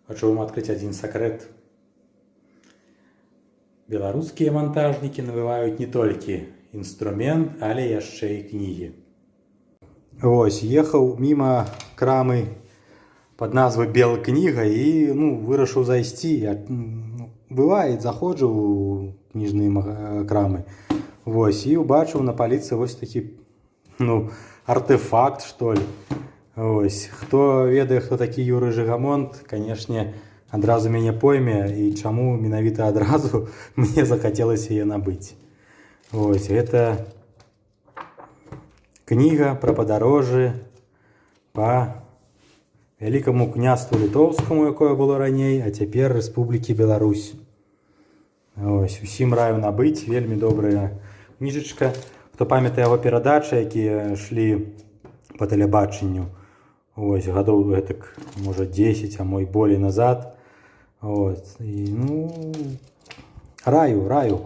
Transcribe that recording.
Хочу вам открыть один секрет. Белорусские монтажники набывают не только инструмент, але яшчэ і книги. Вось, ехал мимо крамы под назвой «Белая книга» и вырашыў зайсці. Бывает, заходжу у книжные крамы. Вось, и убачыў на паліцы вось такі, артефакт, что ли. Вось, хто ведае, хто такі Юрый Жигамонт, конечно, адразу мяне пойме, і чаму менавіта адразу мне захацелася яе набыць. Вось, гэта книга про падарожжы по Вялікаму княству літоўскаму, якое было раней, а цяпер Рэспублікі Беларусь. Ось, усім раю набыць, вельмі добрая кніжачка. Хто памятае яго перадачы, якія шлі по тэлебачанню, ось, гадоў гэтак, можа, 10, а мо і болей назад. Вот. І, раю.